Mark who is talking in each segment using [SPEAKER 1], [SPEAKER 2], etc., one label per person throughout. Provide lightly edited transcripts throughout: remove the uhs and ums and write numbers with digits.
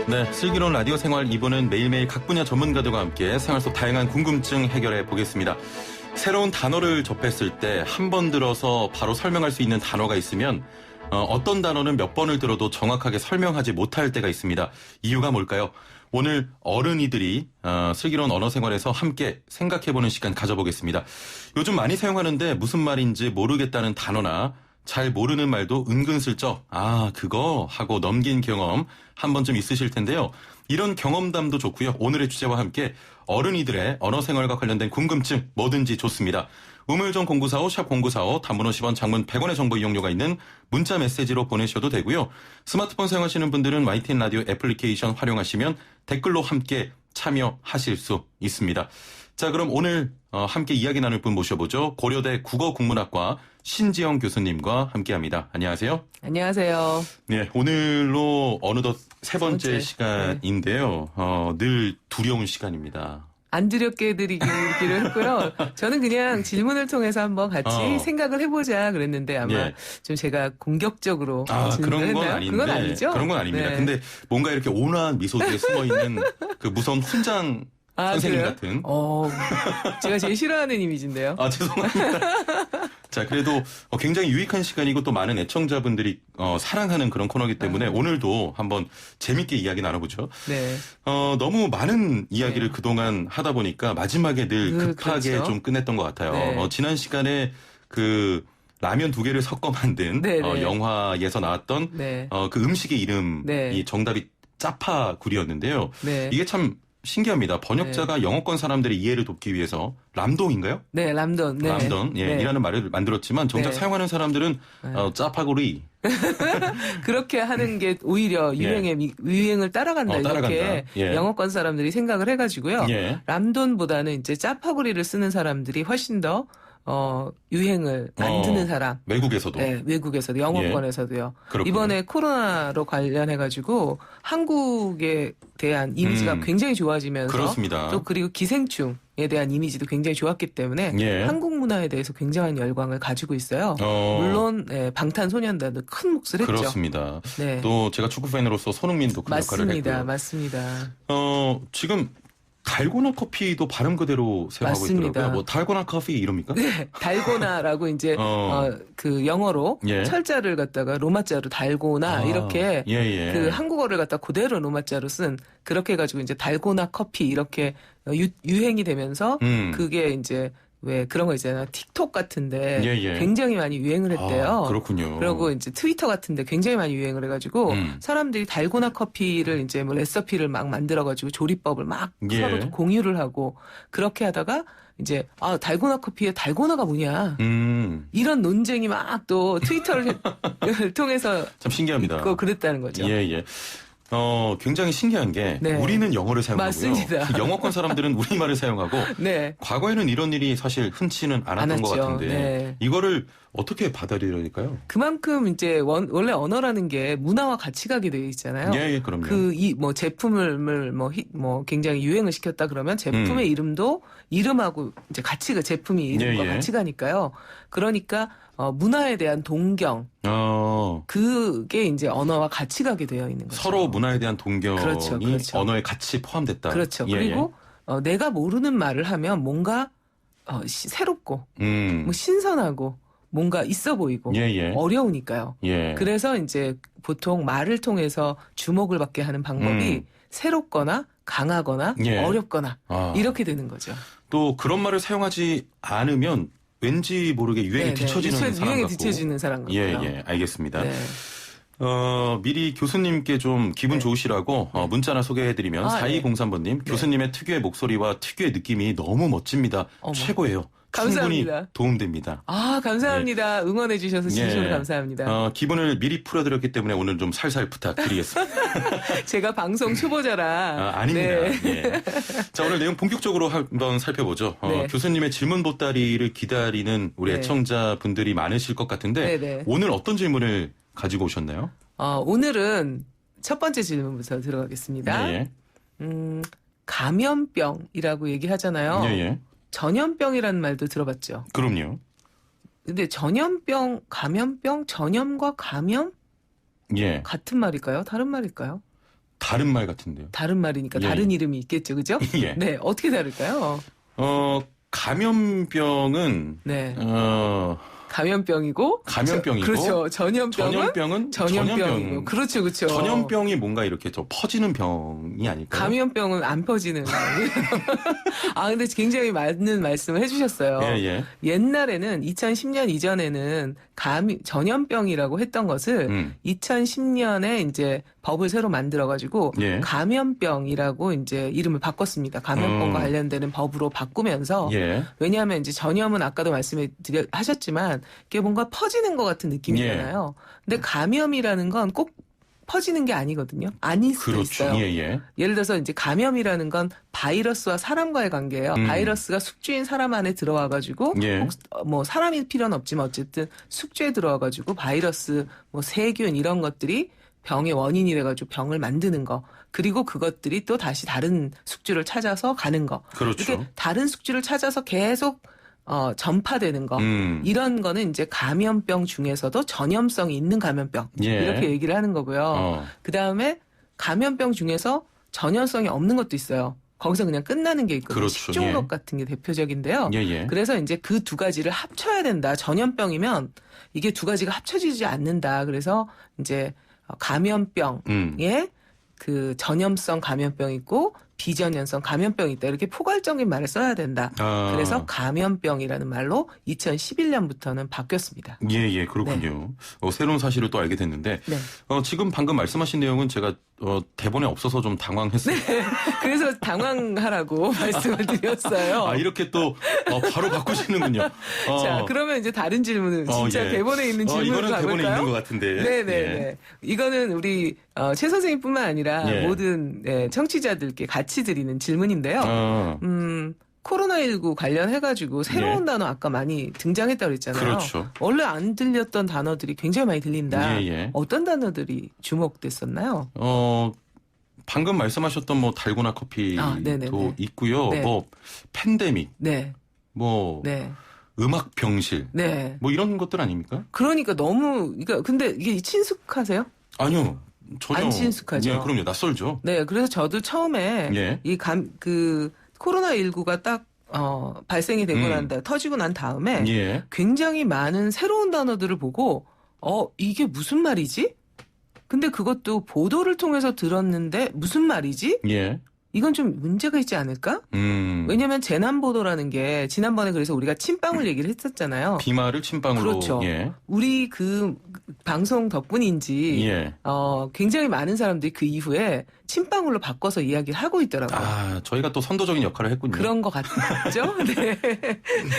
[SPEAKER 1] 네, 슬기로운 라디오 생활 2부는 매일매일 각 분야 전문가들과 함께 생활 속 다양한 궁금증 해결해 보겠습니다. 새로운 단어를 접했을 때 한 번 들어서 바로 설명할 수 있는 단어가 있으면 어떤 단어는 몇 번을 들어도 정확하게 설명하지 못할 때가 있습니다. 이유가 뭘까요? 오늘 어른이들이 슬기로운 언어 생활에서 함께 생각해보는 시간 가져보겠습니다. 요즘 많이 사용하는데 무슨 말인지 모르겠다는 단어나 잘 모르는 말도 은근슬쩍 그거 하고 넘긴 경험 한 번쯤 있으실 텐데요. 이런 경험담도 좋고요. 오늘의 주제와 함께 어른이들의 언어 생활과 관련된 궁금증 뭐든지 좋습니다. 우물정 0945 샵 0945 단문 50원 장문 100원의 정보 이용료가 있는 문자 메시지로 보내셔도 되고요. 스마트폰 사용하시는 분들은 YTN 라디오 애플리케이션 활용하시면 댓글로 함께 참여하실 수 있습니다. 자, 그럼 오늘 함께 이야기 나눌 분 모셔보죠. 고려대 국어국문학과 신지영 교수님과 함께합니다. 안녕하세요.
[SPEAKER 2] 안녕하세요.
[SPEAKER 1] 네, 오늘로 어느덧 세 번째 시간인데요. 늘 두려운 시간입니다.
[SPEAKER 2] 안 두렵게 해드리기로 했고요. 저는 그냥 질문을 통해서 한번 같이 생각을 해보자 그랬는데 아마 좀 제가 공격적으로
[SPEAKER 1] 그런 건 아닌데.
[SPEAKER 2] 그건 아니죠?
[SPEAKER 1] 그런 건 아닙니다.
[SPEAKER 2] 네.
[SPEAKER 1] 근데 뭔가 이렇게 온화한 미소 뒤에 숨어있는 그 무서운 훈장 선생님
[SPEAKER 2] 그래요?
[SPEAKER 1] 같은.
[SPEAKER 2] 제가 제일 싫어하는 이미지인데요.
[SPEAKER 1] 죄송합니다. 자, 그래도 굉장히 유익한 시간이고 또 많은 애청자분들이 사랑하는 그런 코너이기 때문에 오늘도 한번 재밌게 이야기 나눠보죠.
[SPEAKER 2] 네.
[SPEAKER 1] 너무 많은 이야기를 그동안 하다 보니까 마지막에 늘 급하게
[SPEAKER 2] 그렇죠.
[SPEAKER 1] 좀 끝냈던 것 같아요.
[SPEAKER 2] 네.
[SPEAKER 1] 지난 시간에 그 라면 2개를 섞어 만든 영화에서 나왔던 그 음식의 이름이 정답이 짜파구리였는데요.
[SPEAKER 2] 네.
[SPEAKER 1] 이게 참 신기합니다. 번역자가 영어권 사람들의 이해를 돕기 위해서 람동인가요?
[SPEAKER 2] 네, 람돈. 네.
[SPEAKER 1] 람돈, 이라는 말을 만들었지만 정작 사용하는 사람들은 짜파구리.
[SPEAKER 2] 그렇게 하는 게 오히려 유행을 따라간다 이렇게 영어권 사람들이 생각을 해가지고요. 람돈보다는 이제 짜파구리를 쓰는 사람들이 훨씬 더 유행을 만드는 사람.
[SPEAKER 1] 외국에서도.
[SPEAKER 2] 네, 외국에서도, 영어권에서도요. 이번에 코로나로 관련해가지고 한국에 대한 이미지가 굉장히 좋아지면서.
[SPEAKER 1] 그렇습니다.
[SPEAKER 2] 또 그리고 기생충에 대한 이미지도 굉장히 좋았기 때문에 한국 문화에 대해서 굉장한 열광을 가지고 있어요. 물론 방탄소년단도 큰 몫을 했죠.
[SPEAKER 1] 그렇습니다.
[SPEAKER 2] 네.
[SPEAKER 1] 또 제가 축구 팬으로서 손흥민도 그 역할을 했고요.
[SPEAKER 2] 맞습니다.
[SPEAKER 1] 지금 달고나 커피도 발음 그대로 사용하고
[SPEAKER 2] 맞습니다.
[SPEAKER 1] 있더라고요. 뭐 달고나 커피 이럽니까?
[SPEAKER 2] 네, 달고나라고 이제 그 영어로 철자를 갖다가 로마자로 달고나 이렇게 그 한국어를 갖다 그대로 로마자로 쓴 그렇게 해가지고 이제 달고나 커피 이렇게 유행이 되면서 그게 이제 왜 그런 거 있잖아요. 틱톡 같은데 굉장히 많이 유행을 했대요.
[SPEAKER 1] 그렇군요.
[SPEAKER 2] 그리고 이제 트위터 같은데 굉장히 많이 유행을 해가지고 사람들이 달고나 커피를 이제 뭐 레시피를 막 만들어가지고 조리법을 막 서로 공유를 하고 그렇게 하다가 이제 달고나 커피에 달고나가 뭐냐 이런 논쟁이 막 또 트위터를 통해서
[SPEAKER 1] 참 신기합니다.
[SPEAKER 2] 그랬다는 거죠.
[SPEAKER 1] 굉장히 신기한 게 우리는 영어를 사용하고요.
[SPEAKER 2] 맞습니다.
[SPEAKER 1] 영어권 사람들은 우리말을 사용하고 과거에는 이런 일이 사실 흔치는 않았던 것 같은데 이거를 어떻게 받아들여야 될까요?
[SPEAKER 2] 그만큼 이제 원래 언어라는 게 문화와 같이 가게 되어 있잖아요.
[SPEAKER 1] 그럼요.
[SPEAKER 2] 뭐 제품을 뭐 굉장히 유행을 시켰다 그러면 제품의 이름도 이름하고 이제 같이 제품이 이름과 같이 가니까요. 그러니까 문화에 대한 동경 그게 이제 언어와 같이 가게 되어 있는 거죠.
[SPEAKER 1] 서로 문화에 대한 동경이
[SPEAKER 2] 그렇죠.
[SPEAKER 1] 언어에 같이 포함됐다.
[SPEAKER 2] 그렇죠. 그리고 내가 모르는 말을 하면 뭔가 새롭고 뭐 신선하고 뭔가 있어 보이고 어려우니까요. 그래서 이제 보통 말을 통해서 주목을 받게 하는 방법이 새롭거나 강하거나 어렵거나 이렇게 되는 거죠.
[SPEAKER 1] 또 그런 말을 사용하지 않으면 왠지 모르게 유행에 뒤처지는 사람 같고.
[SPEAKER 2] 유행에 뒤처지는 사람 같고요.
[SPEAKER 1] 알겠습니다. 미리 교수님께 좀 기분 좋으시라고 문자 하나 소개해드리면 4203번님 교수님의 특유의 목소리와 특유의 느낌이 너무 멋집니다. 최고예요.
[SPEAKER 2] 감사합니다.
[SPEAKER 1] 충분히 도움됩니다.
[SPEAKER 2] 감사합니다. 응원해 주셔서 진심으로 감사합니다.
[SPEAKER 1] 기분을 미리 풀어드렸기 때문에 오늘 좀 살살 부탁드리겠습니다.
[SPEAKER 2] 제가 방송 초보자라.
[SPEAKER 1] 아닙니다. 자, 오늘 내용 본격적으로 한번 살펴보죠. 교수님의 질문 보따리를 기다리는 우리 애청자분들이 많으실 것 같은데 오늘 어떤 질문을 가지고 오셨나요?
[SPEAKER 2] 오늘은 첫 번째 질문부터 들어가겠습니다. 감염병이라고 얘기하잖아요. 전염병이라는 말도 들어봤죠?
[SPEAKER 1] 그럼요.
[SPEAKER 2] 근데 전염병, 감염병, 전염과 감염? 같은 말일까요? 다른 말일까요?
[SPEAKER 1] 다른 말 같은데요.
[SPEAKER 2] 다른 말이니까
[SPEAKER 1] 예.
[SPEAKER 2] 다른 이름이 있겠죠, 그죠?
[SPEAKER 1] 예.
[SPEAKER 2] 네, 어떻게 다를까요?
[SPEAKER 1] 감염병은
[SPEAKER 2] 네. 감염병이고 그렇죠. 전염병은 전염병이고 그렇죠.
[SPEAKER 1] 전염병이 뭔가 이렇게 퍼지는 병이 아닐까요?
[SPEAKER 2] 감염병은 안 퍼지는. 근데 굉장히 맞는 말씀을 해주셨어요.
[SPEAKER 1] 예.
[SPEAKER 2] 옛날에는 2010년 이전에는 전염병이라고 했던 것을 2010년에 이제 법을 새로 만들어가지고
[SPEAKER 1] 예.
[SPEAKER 2] 감염병이라고 이제 이름을 바꿨습니다. 감염병과 관련되는 법으로 바꾸면서
[SPEAKER 1] 예.
[SPEAKER 2] 왜냐하면 이제 전염은 아까도 하셨지만 이게 뭔가 퍼지는 것 같은 느낌이잖아요. 근데 감염이라는 건 꼭 퍼지는 게 아니거든요. 아닐 수도
[SPEAKER 1] 그렇죠.
[SPEAKER 2] 있어요.
[SPEAKER 1] 예.
[SPEAKER 2] 예를 들어서 이제 감염이라는 건 바이러스와 사람과의 관계예요. 바이러스가 숙주인 사람 안에 들어와가지고
[SPEAKER 1] 예.
[SPEAKER 2] 뭐 사람일 필요는 없지만 어쨌든 숙주에 들어와가지고 바이러스, 뭐 세균 이런 것들이 병의 원인이 돼가지고 병을 만드는 거. 그리고 그것들이 또 다시 다른 숙주를 찾아서 가는 거.
[SPEAKER 1] 그렇죠.
[SPEAKER 2] 이렇게 다른 숙주를 찾아서 계속 전파되는 거. 이런 거는 이제 감염병 중에서도 전염성이 있는 감염병.
[SPEAKER 1] 예.
[SPEAKER 2] 이렇게 얘기를 하는 거고요. 그 다음에 감염병 중에서 전염성이 없는 것도 있어요. 거기서 그냥 끝나는 게 있거든요.
[SPEAKER 1] 그렇죠.
[SPEAKER 2] 식중독
[SPEAKER 1] 예.
[SPEAKER 2] 같은 게 대표적인데요.
[SPEAKER 1] 예.
[SPEAKER 2] 그래서 이제 그 두 가지를 합쳐야 된다. 전염병이면 이게 두 가지가 합쳐지지 않는다. 그래서 이제 감염병에 그 전염성 감염병이 있고 비전염성 감염병이 있다. 이렇게 포괄적인 말을 써야 된다. 그래서 감염병이라는 말로 2011년부터는 바뀌었습니다.
[SPEAKER 1] 예, 그렇군요. 네. 새로운 사실을 또 알게 됐는데
[SPEAKER 2] 네.
[SPEAKER 1] 지금 방금 말씀하신 내용은 제가 대본에 없어서 좀 당황했어요.
[SPEAKER 2] 네. 그래서 당황하라고 말씀을 드렸어요.
[SPEAKER 1] 이렇게 또 바로 바꾸시는군요.
[SPEAKER 2] 자, 그러면 이제 다른 질문을 진짜
[SPEAKER 1] 예.
[SPEAKER 2] 대본에 있는 질문을
[SPEAKER 1] 이거는
[SPEAKER 2] 가볼까요?
[SPEAKER 1] 대본에 있는 것 같은데.
[SPEAKER 2] 네네.
[SPEAKER 1] 예.
[SPEAKER 2] 이거는 우리 최 선생님뿐만 아니라
[SPEAKER 1] 예.
[SPEAKER 2] 모든 청취자들께 같이 드리는 질문인데요. 코로나19 관련해가지고 새로운 단어 아까 많이 등장했다고 그랬잖아요.
[SPEAKER 1] 그렇죠.
[SPEAKER 2] 원래 안 들렸던 단어들이 굉장히 많이 들린다.
[SPEAKER 1] 예.
[SPEAKER 2] 어떤 단어들이 주목됐었나요?
[SPEAKER 1] 방금 말씀하셨던 뭐 달고나 커피도 있고요.
[SPEAKER 2] 네.
[SPEAKER 1] 뭐 팬데믹,
[SPEAKER 2] 네.
[SPEAKER 1] 뭐
[SPEAKER 2] 네.
[SPEAKER 1] 음악 병실,
[SPEAKER 2] 네.
[SPEAKER 1] 뭐 이런 것들 아닙니까?
[SPEAKER 2] 그러니까 근데 이게 친숙하세요?
[SPEAKER 1] 아니요. 전혀.
[SPEAKER 2] 안 친숙하죠.
[SPEAKER 1] 예, 그럼요. 낯설죠.
[SPEAKER 2] 네, 그래서 저도 처음에 코로나19가 딱 발생이 되고 터지고 난 다음에 굉장히 많은 새로운 단어들을 보고 이게 무슨 말이지? 근데 그것도 보도를 통해서 들었는데 무슨 말이지?
[SPEAKER 1] 예.
[SPEAKER 2] 이건 좀 문제가 있지 않을까? 왜냐하면 재난보도라는 게 지난번에 그래서 우리가 침방울 얘기를 했었잖아요.
[SPEAKER 1] 비말을 침방울로.
[SPEAKER 2] 그렇죠.
[SPEAKER 1] 예.
[SPEAKER 2] 우리 그 방송 덕분인지 굉장히 많은 사람들이 그 이후에 침방울로 바꿔서 이야기를 하고 있더라고요.
[SPEAKER 1] 저희가 또 선도적인 역할을 했군요.
[SPEAKER 2] 그런 것 같죠? 네.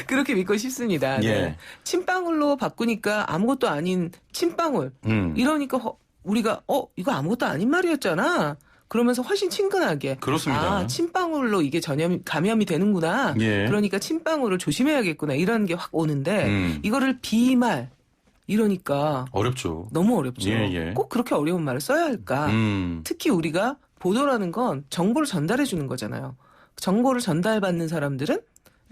[SPEAKER 2] 그렇게 믿고 싶습니다.
[SPEAKER 1] 예.
[SPEAKER 2] 네. 침방울로 바꾸니까 아무것도 아닌 침방울. 이러니까 우리가 이거 아무것도 아닌 말이었잖아. 그러면서 훨씬 친근하게.
[SPEAKER 1] 그렇습니다.
[SPEAKER 2] 침방울로 이게 감염이 되는구나.
[SPEAKER 1] 예.
[SPEAKER 2] 그러니까 침방울을 조심해야겠구나. 이런 게 확 오는데 이거를 비말 이러니까
[SPEAKER 1] 어렵죠.
[SPEAKER 2] 너무 어렵죠.
[SPEAKER 1] 예.
[SPEAKER 2] 꼭 그렇게 어려운 말을 써야 할까? 특히 우리가 보도라는 건 정보를 전달해 주는 거잖아요. 정보를 전달받는 사람들은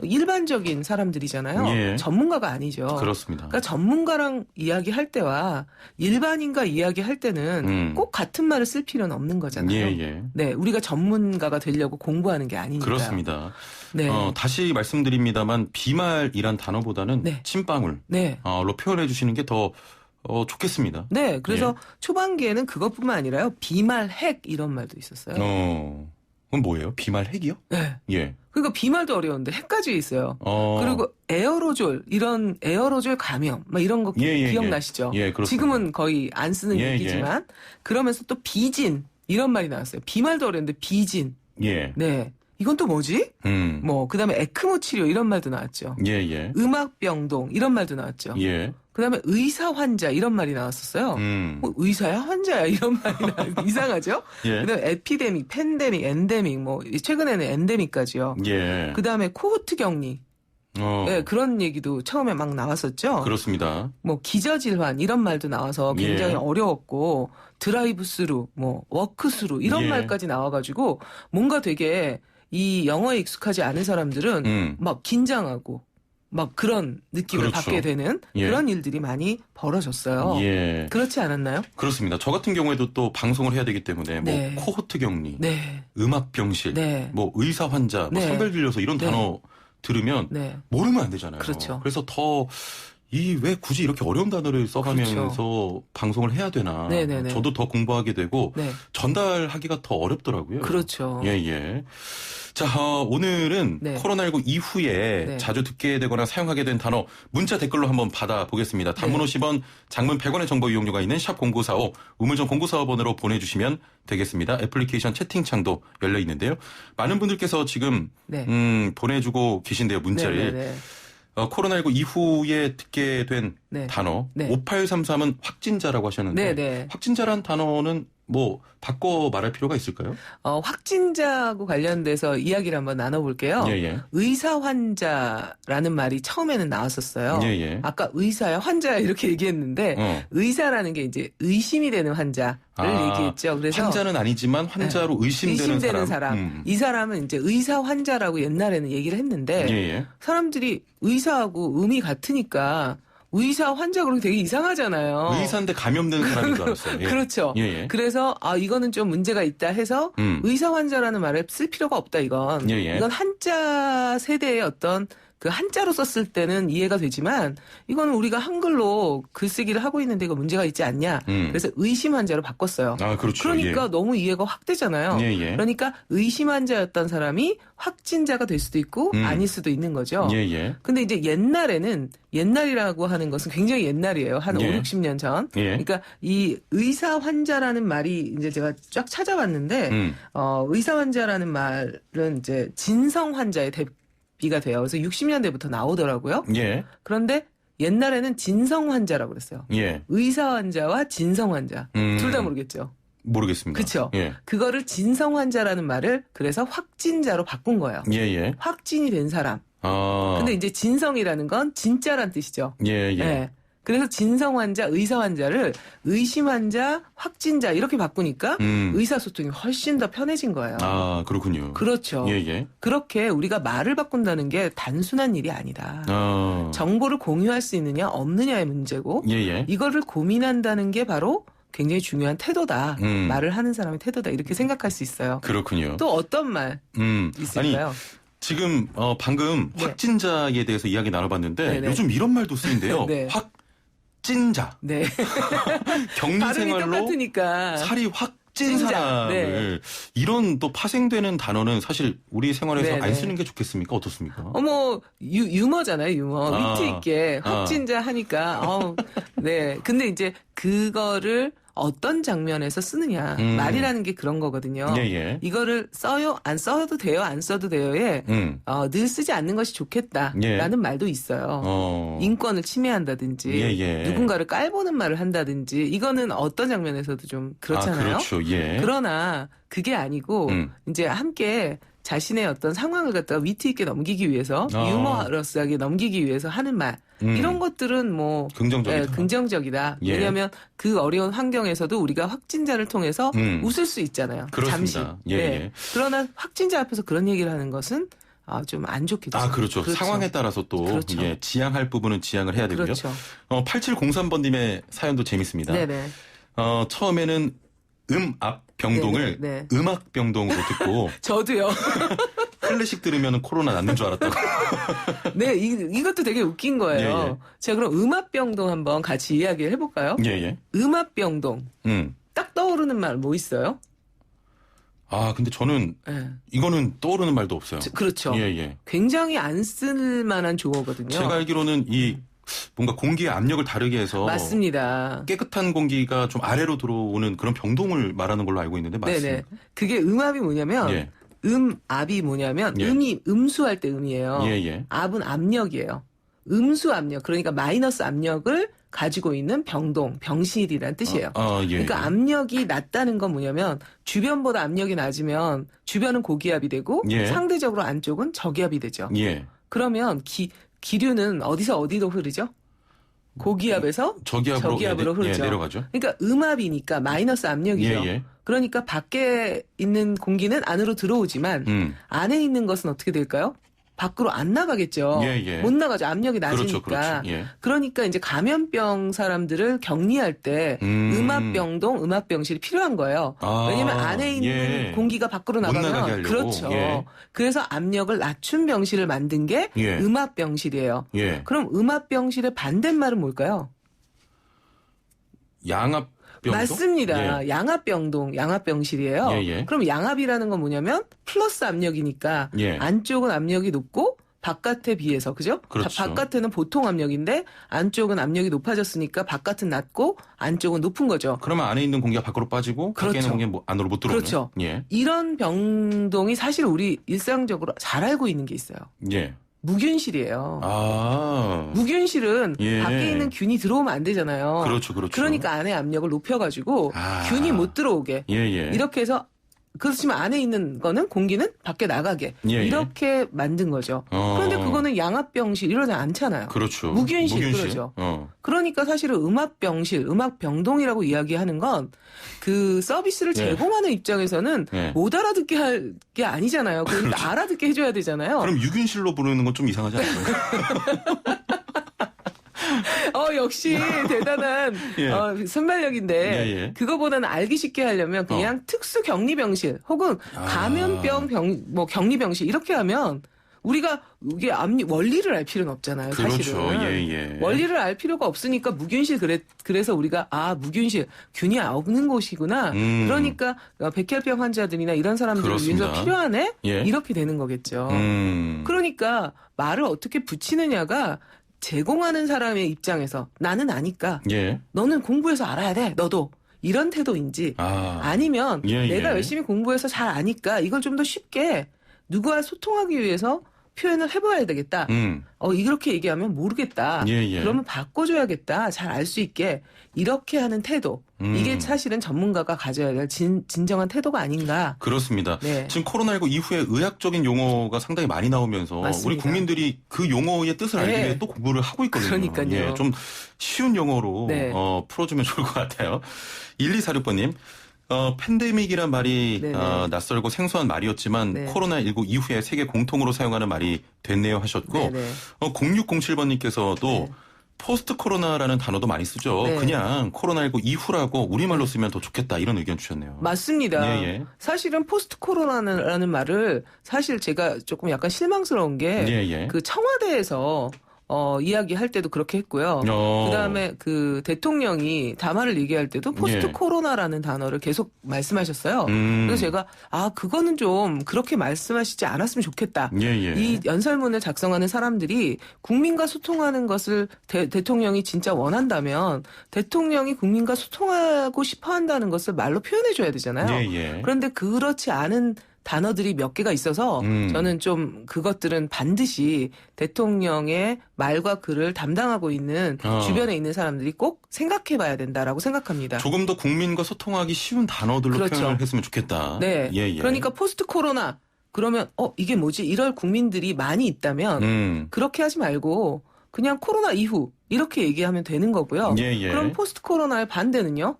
[SPEAKER 2] 일반적인 사람들이잖아요.
[SPEAKER 1] 예.
[SPEAKER 2] 전문가가 아니죠.
[SPEAKER 1] 그렇습니다.
[SPEAKER 2] 그러니까 전문가랑 이야기할 때와 일반인과 이야기할 때는 꼭 같은 말을 쓸 필요는 없는 거잖아요.
[SPEAKER 1] 예.
[SPEAKER 2] 네, 우리가 전문가가 되려고 공부하는 게 아니니까요.
[SPEAKER 1] 그렇습니다.
[SPEAKER 2] 네.
[SPEAKER 1] 다시 말씀드립니다만 비말이란 단어보다는 침방울로 표현해 주시는 게 더 좋겠습니다.
[SPEAKER 2] 네, 그래서 초반기에는 그것뿐만 아니라요. 비말 핵 이런 말도 있었어요.
[SPEAKER 1] 그건 뭐예요? 비말 핵이요?
[SPEAKER 2] 네.
[SPEAKER 1] 예.
[SPEAKER 2] 그러니까 비말도 어려운데 핵까지 있어요. 그리고 에어로졸 이런 에어로졸 감염 막 이런 거 기억나시죠?
[SPEAKER 1] 예, 그렇습니다.
[SPEAKER 2] 지금은 거의 안 쓰는 얘기지만 그러면서 또 비진 이런 말이 나왔어요. 비말도 어려운데 비진.
[SPEAKER 1] 예.
[SPEAKER 2] 네. 이건 또 뭐지? 뭐 그다음에 에크모 치료 이런 말도 나왔죠.
[SPEAKER 1] 예.
[SPEAKER 2] 음악병동 이런 말도 나왔죠.
[SPEAKER 1] 예.
[SPEAKER 2] 그다음에 의사 환자 이런 말이 나왔었어요. 뭐 의사야 환자야 이런 말이 이상하죠.
[SPEAKER 1] 예.
[SPEAKER 2] 그다음에 에피데믹, 팬데믹, 엔데믹 뭐 최근에는 엔데믹까지요.
[SPEAKER 1] 예.
[SPEAKER 2] 그다음에 코호트 격리. 네, 그런 얘기도 처음에 막 나왔었죠.
[SPEAKER 1] 그렇습니다.
[SPEAKER 2] 뭐 기저질환 이런 말도 나와서 굉장히 어려웠고 드라이브 스루, 뭐 워크 스루 이런 말까지 나와가지고 뭔가 되게 이 영어에 익숙하지 않은 사람들은 막 긴장하고 막 그런 느낌을
[SPEAKER 1] 그렇죠.
[SPEAKER 2] 받게 되는 그런 일들이 많이 벌어졌어요. 그렇지 않았나요?
[SPEAKER 1] 그렇습니다. 저 같은 경우에도 또 방송을 해야 되기 때문에 뭐 코호트 격리, 음압 병실, 뭐 의사 환자, 뭐 선별 진료소 이런 단어 들으면 모르면 안 되잖아요.
[SPEAKER 2] 그렇죠.
[SPEAKER 1] 그래서 더 왜 굳이 이렇게 어려운 단어를 써가면서 방송을 해야 되나. 저도 더 공부하게 되고 전달하기가 더 어렵더라고요.
[SPEAKER 2] 그렇죠.
[SPEAKER 1] 자, 오늘은 코로나19 이후에 자주 듣게 되거나 사용하게 된 단어 문자 댓글로 한번 받아보겠습니다. 단문 50원, 장문 100원의 정보 이용료가 있는 샵 0945, 우물정 0945번으로 보내주시면 되겠습니다. 애플리케이션 채팅창도 열려 있는데요. 많은 분들께서 지금 보내주고 계신데요. 문자를. 코로나19 이후에 듣게 된 단어 5833은 확진자라고 하셨는데 확진자란 단어는 뭐 바꿔 말할 필요가 있을까요?
[SPEAKER 2] 확진자하고 관련돼서 이야기를 한번 나눠볼게요. 의사 환자라는 말이 처음에는 나왔었어요. 아까 의사야 환자야 이렇게 얘기했는데 의사라는 게 이제 의심이 되는 환자를 얘기했죠. 그래서
[SPEAKER 1] 환자는 아니지만 환자로 의심되는 사람.
[SPEAKER 2] 이 사람은 이제 의사 환자라고 옛날에는 얘기를 했는데 사람들이 의사하고 음이 같으니까 의사 환자 그러기 되게 이상하잖아요.
[SPEAKER 1] 의사인데 감염되는 사람인 줄 알았어요.
[SPEAKER 2] 그렇죠. 그래서 이거는 좀 문제가 있다 해서 의사 환자라는 말을 쓸 필요가 없다 이건. 이건 한자 세대의 어떤 그 한자로 썼을 때는 이해가 되지만 이거는 우리가 한글로 글쓰기를 하고 있는데 이거 문제가 있지 않냐. 그래서 의심 환자로 바꿨어요.
[SPEAKER 1] 그렇죠.
[SPEAKER 2] 그러니까 너무 이해가 확 되잖아요. 그러니까 의심 환자였던 사람이 확진자가 될 수도 있고 아닐 수도 있는 거죠. 근데 이제 옛날이라고 하는 것은 굉장히 옛날이에요. 한 5, 60년 전. 그러니까 이 의사 환자라는 말이 이제 제가 쫙 찾아봤는데 의사 환자라는 말은 이제 진성 환자의 비가 돼요. 그래서 60년대부터 나오더라고요. 그런데 옛날에는 진성 환자라고 그랬어요. 의사 환자와 진성 환자. 둘 다 모르겠죠.
[SPEAKER 1] 모르겠습니다.
[SPEAKER 2] 그렇죠. 그거를 진성 환자라는 말을 그래서 확진자로 바꾼 거예요. 확진이 된 사람. 근데 이제 진성이라는 건 진짜란 뜻이죠. 그래서 진성 환자, 의사 환자를 의심 환자, 확진자 이렇게 바꾸니까 의사소통이 훨씬 더 편해진 거예요.
[SPEAKER 1] 그렇군요.
[SPEAKER 2] 그렇죠. 그렇게 우리가 말을 바꾼다는 게 단순한 일이 아니다. 정보를 공유할 수 있느냐 없느냐의 문제고 이거를 고민한다는 게 바로 굉장히 중요한 태도다. 말을 하는 사람의 태도다. 이렇게 생각할 수 있어요.
[SPEAKER 1] 그렇군요.
[SPEAKER 2] 또 어떤 말 있을까요?
[SPEAKER 1] 지금 방금 확진자에 대해서 이야기 나눠봤는데 요즘 이런 말도 쓰인대요. 확진자. 격리 생활로 살이 확 찐 사람을 이런 또 파생되는 단어는 사실 우리 생활에서 안 쓰는 게 좋겠습니까? 어떻습니까?
[SPEAKER 2] 유머잖아요, 유머. 위트 있게 확진자 하니까 근데 이제 그거를 어떤 장면에서 쓰느냐. 말이라는 게 그런 거거든요. 이거를 써요? 안 써도 돼요? 안 써도 돼요에 늘 쓰지 않는 것이 좋겠다라는 말도 있어요. 인권을 침해한다든지 누군가를 깔보는 말을 한다든지 이거는 어떤 장면에서도 좀 그렇잖아요.
[SPEAKER 1] 그렇죠.
[SPEAKER 2] 그러나 그게 아니고 이제 함께 자신의 어떤 상황을 갖다가 위트 있게 넘기기 위해서 유머러스하게 넘기기 위해서 하는 말 이런 것들은 뭐 긍정적이다. 왜냐하면 그 어려운 환경에서도 우리가 확진자를 통해서 웃을 수 있잖아요.
[SPEAKER 1] 그렇습니다.
[SPEAKER 2] 잠시. 그러나 확진자 앞에서 그런 얘기를 하는 것은 좀 안 좋게 되죠.
[SPEAKER 1] 그렇죠. 상황에 따라서 또 지양할 부분은 지양을 해야 되고요. 8703번님의 사연도 재밌습니다. 처음에는 음압병동을 음악병동으로 듣고
[SPEAKER 2] 저도요.
[SPEAKER 1] 클래식 들으면 코로나 낫는 줄 알았다고.
[SPEAKER 2] 이것도 되게 웃긴 거예요. 자, 그럼 음압병동 한번 같이 이야기를 해볼까요? 음압병동. 딱 떠오르는 말 뭐 있어요?
[SPEAKER 1] 근데 저는 이거는 떠오르는 말도 없어요.
[SPEAKER 2] 그렇죠. 굉장히 안 쓸 만한 용어거든요.
[SPEAKER 1] 제가 알기로는 뭔가 공기의 압력을 다르게 해서
[SPEAKER 2] 맞습니다.
[SPEAKER 1] 깨끗한 공기가 좀 아래로 들어오는 그런 병동을 말하는 걸로 알고 있는데 맞습니까?
[SPEAKER 2] 그게 음압이 뭐냐면 음압이 뭐냐면 음이 음수할 때 음이에요. 압은 압력이에요. 음수 압력 그러니까 마이너스 압력을 가지고 있는 병실이란 뜻이에요. 그러니까 압력이 낮다는 건 뭐냐면 주변보다 압력이 낮으면 주변은 고기압이 되고 상대적으로 안쪽은 저기압이 되죠. 그러면 기류는 어디서 어디로 흐르죠? 고기압에서 저기압으로 흐르죠.
[SPEAKER 1] 내려가죠.
[SPEAKER 2] 그러니까 음압이니까 마이너스 압력이죠. 그러니까 밖에 있는 공기는 안으로 들어오지만 안에 있는 것은 어떻게 될까요? 밖으로 안 나가겠죠.
[SPEAKER 1] 예, 예.
[SPEAKER 2] 못 나가죠. 압력이 낮으니까.
[SPEAKER 1] 그렇죠. 예.
[SPEAKER 2] 그러니까 이제 감염병 사람들을 격리할 때 음압병동, 음압병실이 필요한 거예요. 왜냐하면 안에 있는
[SPEAKER 1] 예.
[SPEAKER 2] 공기가 밖으로 나가면 그렇죠.
[SPEAKER 1] 예.
[SPEAKER 2] 그래서 압력을 낮춘 병실을 만든 게
[SPEAKER 1] 예.
[SPEAKER 2] 음압병실이에요.
[SPEAKER 1] 예.
[SPEAKER 2] 그럼 음압병실의 반대말은 뭘까요?
[SPEAKER 1] 양압병동?
[SPEAKER 2] 맞습니다.
[SPEAKER 1] 예.
[SPEAKER 2] 양압병동, 양압병실이에요.
[SPEAKER 1] 예.
[SPEAKER 2] 그럼 양압이라는 건 뭐냐면 플러스 압력이니까
[SPEAKER 1] 예.
[SPEAKER 2] 안쪽은 압력이 높고 바깥에 비해서 그죠?
[SPEAKER 1] 그렇죠.
[SPEAKER 2] 바깥에는 보통 압력인데 안쪽은 압력이 높아졌으니까 바깥은 낮고 안쪽은 높은 거죠.
[SPEAKER 1] 그러면 안에 있는 공기가 밖으로 빠지고
[SPEAKER 2] 그렇죠.
[SPEAKER 1] 밖에 있는 공기가 안으로 못 들어오는.
[SPEAKER 2] 그렇죠.
[SPEAKER 1] 예.
[SPEAKER 2] 이런 병동이 사실 우리 일상적으로 잘 알고 있는 게 있어요.
[SPEAKER 1] 예.
[SPEAKER 2] 무균실이에요.
[SPEAKER 1] 아.
[SPEAKER 2] 무균실은
[SPEAKER 1] 예.
[SPEAKER 2] 밖에 있는 균이 들어오면 안 되잖아요.
[SPEAKER 1] 그렇죠.
[SPEAKER 2] 그러니까 안에 압력을 높여가지고 균이 못 들어오게
[SPEAKER 1] 예.
[SPEAKER 2] 이렇게 해서 그렇지만 안에 있는 거는 공기는 밖에 나가게 이렇게 만든 거죠. 그런데 그거는 양압병실 이러지 않잖아요.
[SPEAKER 1] 그렇죠.
[SPEAKER 2] 무균실. 그러죠. 그러니까 사실은 음압병실, 음압병동이라고 이야기하는 건 그 서비스를 제공하는 입장에서는 못 알아듣게 할 게 아니잖아요. 그러니까
[SPEAKER 1] 그렇죠.
[SPEAKER 2] 알아듣게 해줘야 되잖아요.
[SPEAKER 1] 그럼 유균실로 부르는 건 좀 이상하지 않나요?
[SPEAKER 2] 역시 대단한 순발력인데 그거보다는 알기 쉽게 하려면 그냥 특수 격리병실 혹은 감염병 격리병실 이렇게 하면 우리가 이게 원리를 알 필요는 없잖아요.
[SPEAKER 1] 그렇죠.
[SPEAKER 2] 사실은. 원리를 알 필요가 없으니까 무균실 그래서 우리가 무균실 균이 없는 곳이구나. 그러니까 백혈병 환자들이나 이런 사람들을 위해서 필요하네. 이렇게 되는 거겠죠. 그러니까 말을 어떻게 붙이느냐가 제공하는 사람의 입장에서 나는 아니까 너는 공부해서 알아야 돼. 너도. 이런 태도인지 아니면 내가 열심히 공부해서 잘 아니까 이걸 좀 더 쉽게 누구와 소통하기 위해서 표현을 해봐야 되겠다. 이렇게 얘기하면 모르겠다. 그러면 바꿔줘야겠다. 잘 알 수 있게. 이렇게 하는 태도. 이게 사실은 전문가가 가져야 될 진정한 태도가 아닌가.
[SPEAKER 1] 그렇습니다. 지금 코로나19 이후에 의학적인 용어가 상당히 많이 나오면서
[SPEAKER 2] 맞습니다.
[SPEAKER 1] 우리 국민들이 그 용어의 뜻을 알기 위해 또 공부를 하고 있거든요.
[SPEAKER 2] 그러니까요.
[SPEAKER 1] 좀 쉬운 용어로 풀어주면 좋을 것 같아요. 1246번님. 팬데믹이란 말이 낯설고 생소한 말이었지만 코로나19 이후에 세계 공통으로 사용하는 말이 됐네요 하셨고 0607번님께서도 포스트 코로나라는 단어도 많이 쓰죠. 그냥 코로나19 이후라고 우리말로 쓰면 더 좋겠다 이런 의견 주셨네요.
[SPEAKER 2] 맞습니다. 사실은 포스트 코로나라는 말을 사실 제가 조금 약간 실망스러운 게 그 청와대에서 이야기할 때도 그렇게 했고요. 그다음에 그 대통령이 담화를 얘기할 때도 포스트 코로나라는 단어를 계속 말씀하셨어요. 그래서 제가 그거는 좀 그렇게 말씀하시지 않았으면 좋겠다. 이 연설문을 작성하는 사람들이 국민과 소통하는 것을 대통령이 진짜 원한다면 대통령이 국민과 소통하고 싶어 한다는 것을 말로 표현해 줘야 되잖아요. 그런데 그렇지 않은 단어들이 몇 개가 있어서 저는 좀 그것들은 반드시 대통령의 말과 글을 담당하고 있는 주변에 있는 사람들이 꼭 생각해 봐야 된다라고 생각합니다.
[SPEAKER 1] 조금 더 국민과 소통하기 쉬운 단어들로 표현을 했으면 좋겠다.
[SPEAKER 2] 그러니까 포스트 코로나 그러면 이게 뭐지? 이럴 국민들이 많이 있다면 그렇게 하지 말고 그냥 코로나 이후 이렇게 얘기하면 되는 거고요. 그럼 포스트 코로나의 반대는요?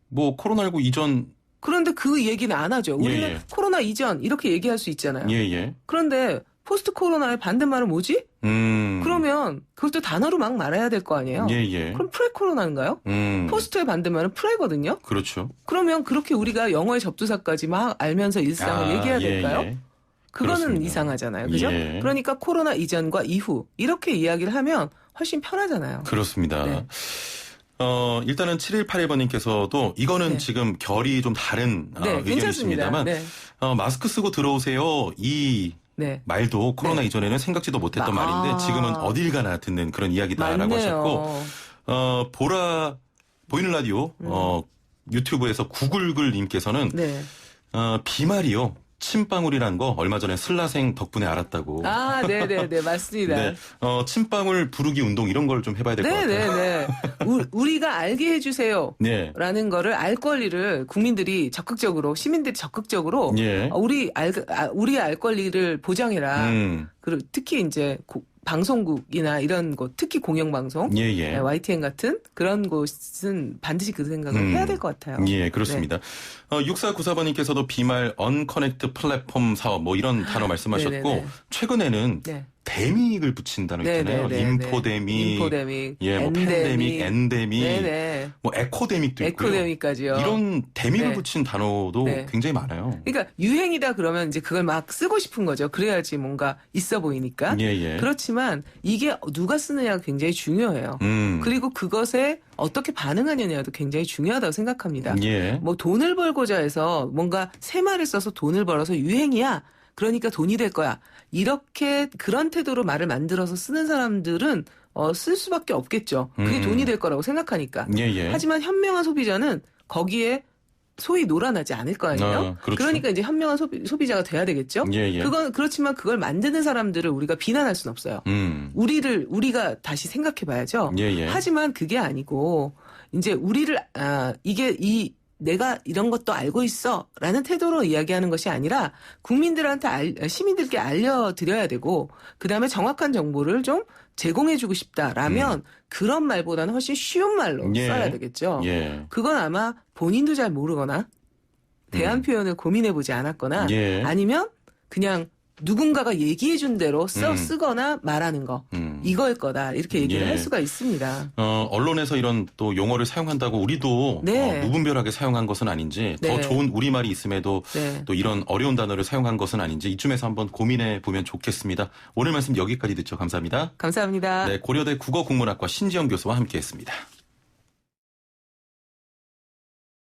[SPEAKER 1] 뭐 코로나19 이전
[SPEAKER 2] 그런데 그 얘기는 안 하죠. 우리는 코로나 이전 이렇게 얘기할 수 있잖아요. 그런데 포스트 코로나의 반대말은 뭐지? 그러면 그것도 단어로 막 말해야 될 거 아니에요. 그럼 프레 코로나인가요? 포스트의 반대말은 프레거든요.
[SPEAKER 1] 그렇죠.
[SPEAKER 2] 그러면 그렇게 우리가 영어의 접두사까지 막 알면서 일상을 얘기해야 될까요? 그거는
[SPEAKER 1] 그렇습니다.
[SPEAKER 2] 이상하잖아요. 그죠? 그러니까 코로나 이전과 이후 이렇게 이야기를 하면 훨씬 편하잖아요.
[SPEAKER 1] 그렇습니다. 일단은 7181번님께서도 이거는 지금 결이 좀 다른 의견이십니다만 마스크 쓰고 들어오세요. 이 말도 코로나 이전에는 생각지도 못했던 말인데 지금은 어딜 가나 듣는 그런 이야기다라고 하셨고 보이는 라디오 유튜브에서 구글글님께서는 비말이요. 침방울이라는 거 얼마 전에 슬라생 덕분에 알았다고.
[SPEAKER 2] 네네네 맞습니다.
[SPEAKER 1] 침방울 부르기 운동 이런 걸 좀 해봐야 될 것 같아요.
[SPEAKER 2] 우리가 알게 해주세요. 라는 거를 알 권리를 국민들이 적극적으로 시민들이 적극적으로 우리의 알 권리를 보장해라. 그리고 특히 이제 방송국이나 이런 곳, 특히 공영방송, YTN 같은 그런 곳은 반드시 그 생각을 해야 될 것 같아요.
[SPEAKER 1] 예, 그렇습니다. 네. 6494번님께서도 비말 언커넥트 플랫폼 사업 뭐 이런 단어 말씀하셨고 네네네. 최근에는 데믹을 붙인다는 거 있잖아요. 인포데믹, 예, 뭐 팬데믹, 엔데믹, 뭐 에코데믹도 있고요.
[SPEAKER 2] 에코데믹까지요.
[SPEAKER 1] 이런 데믹을 붙인 단어도 굉장히 많아요.
[SPEAKER 2] 그러니까 유행이다 그러면 이제 그걸 막 쓰고 싶은 거죠. 그래야지 뭔가 있어 보이니까. 그렇지만 이게 누가 쓰느냐가 굉장히 중요해요. 그리고 그것에 어떻게 반응하느냐도 굉장히 중요하다고 생각합니다. 뭐 돈을 벌고자 해서 뭔가 새말을 써서 돈을 벌어서 유행이야. 그러니까 돈이 될 거야. 이렇게 그런 태도로 말을 만들어서 쓰는 사람들은 쓸 수밖에 없겠죠. 그게 돈이 될 거라고 생각하니까. 하지만 현명한 소비자는 거기에 소위 놀아나지 않을 거 아니에요.
[SPEAKER 1] 그렇죠.
[SPEAKER 2] 그러니까 이제 현명한 소비자가 돼야 되겠죠. 그건 그렇지만 그걸 만드는 사람들을 우리가 비난할 수는 없어요. 우리가 다시 생각해봐야죠. 하지만 그게 아니고 이제 우리를 내가 이런 것도 알고 있어 라는 태도로 이야기하는 것이 아니라 국민들한테 시민들께 알려드려야 되고 그다음에 정확한 정보를 좀 제공해주고 싶다라면 그런 말보다는 훨씬 쉬운 말로 써야 되겠죠. 그건 아마 본인도 잘 모르거나 대안 표현을 고민해보지 않았거나 아니면 그냥 누군가가 얘기해준 대로 쓰거나 말하는 거 이거일 거다 이렇게 얘기를 할 수가 있습니다.
[SPEAKER 1] 언론에서 이런 또 용어를 사용한다고 우리도 무분별하게 사용한 것은 아닌지 더 좋은 우리말이 있음에도 또 이런 어려운 단어를 사용한 것은 아닌지 이쯤에서 한번 고민해 보면 좋겠습니다. 오늘 말씀 여기까지 듣죠. 감사합니다.
[SPEAKER 2] 감사합니다.
[SPEAKER 1] 네, 고려대 국어국문학과 신지영 교수와 함께했습니다.